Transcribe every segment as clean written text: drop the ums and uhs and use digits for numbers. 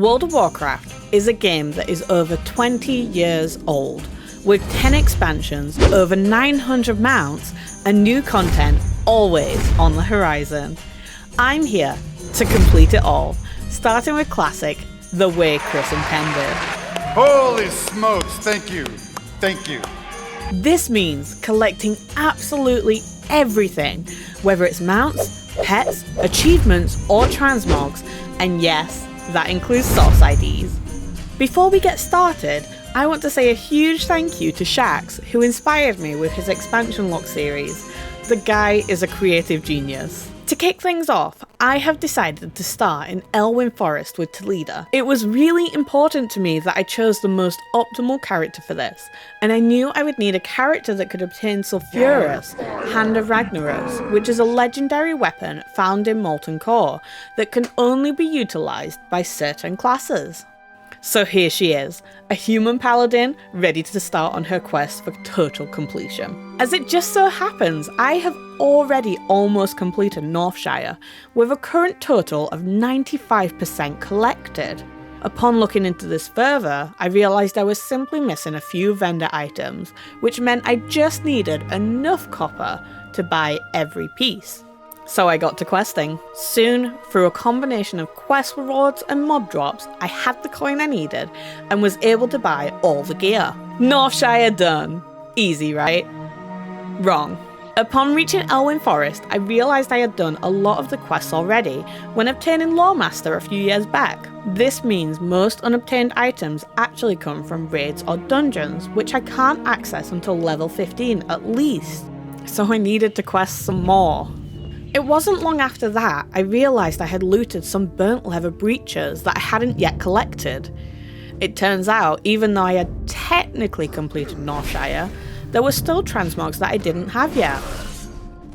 World of Warcraft is a game that is over 20 years old, with 10 expansions, over 900 mounts, and new content always on the horizon. I'm here to complete it all, starting with Classic, the way Chris intended. Holy smokes, thank you. Thank you. This means collecting absolutely everything, whether it's mounts, pets, achievements, or transmogs, and yes, that includes source IDs. Before we get started, I want to say a huge thank you to Shax, who inspired me with his expansion lock series. The guy is a creative genius. To kick things off, I have decided to start in Elwynn Forest with Toledo. It was really important to me that I chose the most optimal character for this, and I knew I would need a character that could obtain Sulfuras, Hand of Ragnaros, which is a legendary weapon found in Molten Core that can only be utilised by certain classes. So here she is, a human paladin ready to start on her quest for total completion. As it just so happens, I have already almost completed Northshire, with a current total of 95% collected. Upon looking into this further, I realised I was simply missing a few vendor items, which meant I just needed enough copper to buy every piece. So I got to questing. Soon, through a combination of quest rewards and mob drops, I had the coin I needed and was able to buy all the gear. Northshire done. Easy, right? Wrong. Upon reaching Elwynn Forest, I realised I had done a lot of the quests already when obtaining Lawmaster a few years back. This means most unobtained items actually come from raids or dungeons, which I can't access until level 15 at least. So I needed to quest some more. It wasn't long after that I realised I had looted some burnt leather breeches that I hadn't yet collected. It turns out, even though I had technically completed Northshire, there were still transmogs that I didn't have yet.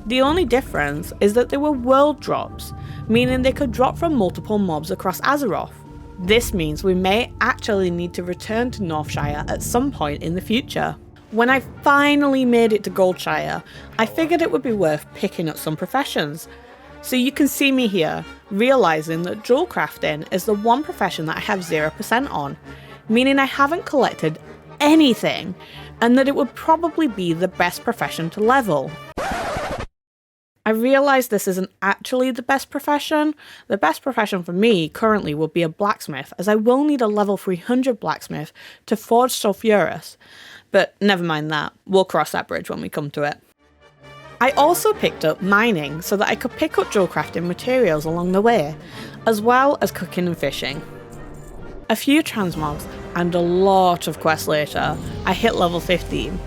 The only difference is that they were world drops, meaning they could drop from multiple mobs across Azeroth. This means we may actually need to return to Northshire at some point in the future. When I finally made it to Goldshire, I figured it would be worth picking up some professions. So you can see me here, realising that jewel crafting is the one profession that I have 0% on, meaning I haven't collected anything, and that it would probably be the best profession to level. I realise this isn't actually the best profession. The best profession for me currently would be a blacksmith, as I will need a level 300 blacksmith to forge Sulfuras. But never mind that, we'll cross that bridge when we come to it. I also picked up mining so that I could pick up jewel crafting materials along the way, as well as cooking and fishing. A few transmogs and a lot of quests later, I hit level 15.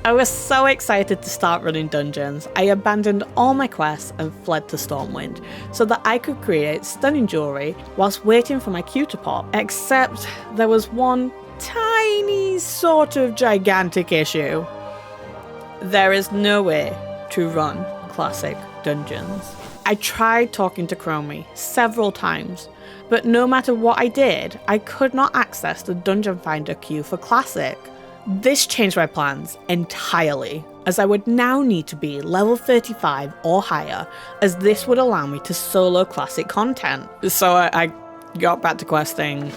I was so excited to start running dungeons, I abandoned all my quests and fled to Stormwind, so that I could create stunning jewellery whilst waiting for my queue to pop, except there was one tiny sort of gigantic issue. There is no way to run classic dungeons. I tried talking to Chromie several times, but no matter what I did, I could not access the Dungeon Finder queue for classic. This changed my plans entirely, as I would now need to be level 35 or higher, as this would allow me to solo classic content. So I got back to questing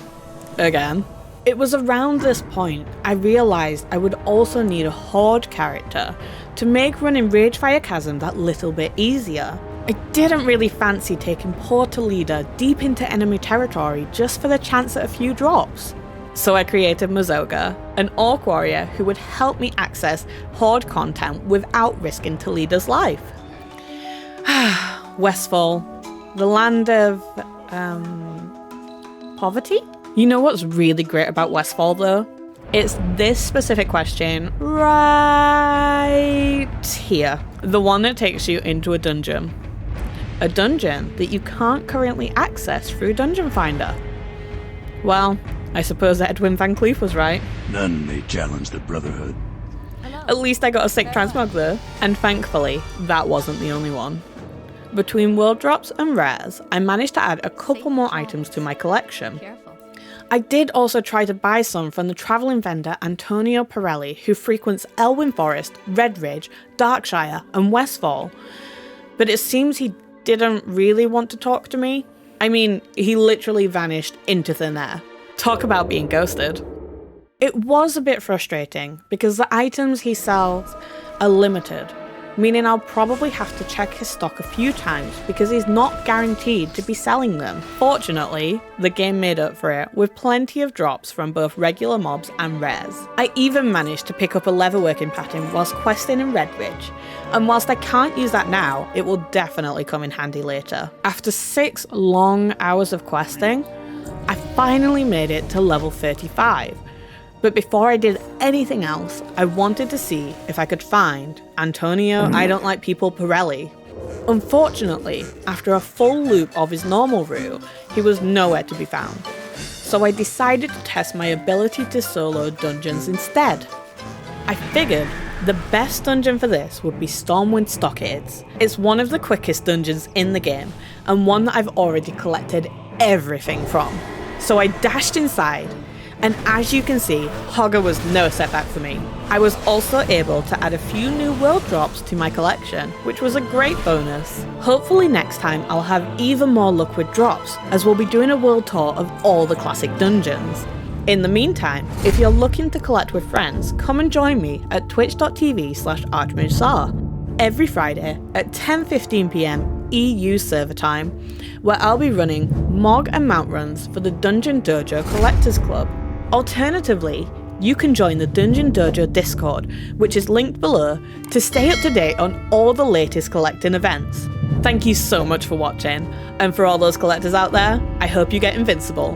again. It was around this point I realised I would also need a Horde character to make running Ragefire Chasm that little bit easier. I didn't really fancy taking poor Toledo deep into enemy territory just for the chance at a few drops. So I created Mazoga, an orc warrior who would help me access Horde content without risking Toledo's life. Westfall, the land of poverty? You know what's really great about Westfall though? It's this specific question right here. The one that takes you into a dungeon. A dungeon that you can't currently access through Dungeon Finder. Well, I suppose Edwin Van Cleef was right. None may challenge the Brotherhood. At least I got a sick transmog though, and thankfully, that wasn't the only one. Between world drops and rares, I managed to add a couple more items to my collection. I did also try to buy some from the travelling vendor Antonio Pirelli, who frequents Elwynn Forest, Redridge, Darkshire and Westfall, but it seems he didn't really want to talk to me. I mean, he literally vanished into thin air. Talk about being ghosted. It was a bit frustrating because the items he sells are limited, meaning I'll probably have to check his stock a few times because he's not guaranteed to be selling them. Fortunately, the game made up for it with plenty of drops from both regular mobs and rares. I even managed to pick up a leatherworking pattern whilst questing in Redridge, and whilst I can't use that now, it will definitely come in handy later. After 6 long hours of questing, I finally made it to level 35. But before I did anything else, I wanted to see if I could find Antonio I Don't Like People Pirelli. Unfortunately, after a full loop of his normal route, he was nowhere to be found. So I decided to test my ability to solo dungeons instead. I figured the best dungeon for this would be Stormwind Stockades. It's one of the quickest dungeons in the game, and one that I've already collected everything from. So I dashed inside, and as you can see, Hogger was no setback for me. I was also able to add a few new world drops to my collection, which was a great bonus. Hopefully next time I'll have even more luck with drops, as we'll be doing a world tour of all the classic dungeons. In the meantime, if you're looking to collect with friends, come and join me at twitch.tv/ArchmageSaw every Friday at 10:15 PM EU server time, where I'll be running Mog and Mount runs for the Dungeon Dojo Collectors Club. Alternatively, you can join the Dungeon Dojo Discord, which is linked below, to stay up to date on all the latest collecting events. Thank you so much for watching, and for all those collectors out there, I hope you get invincible.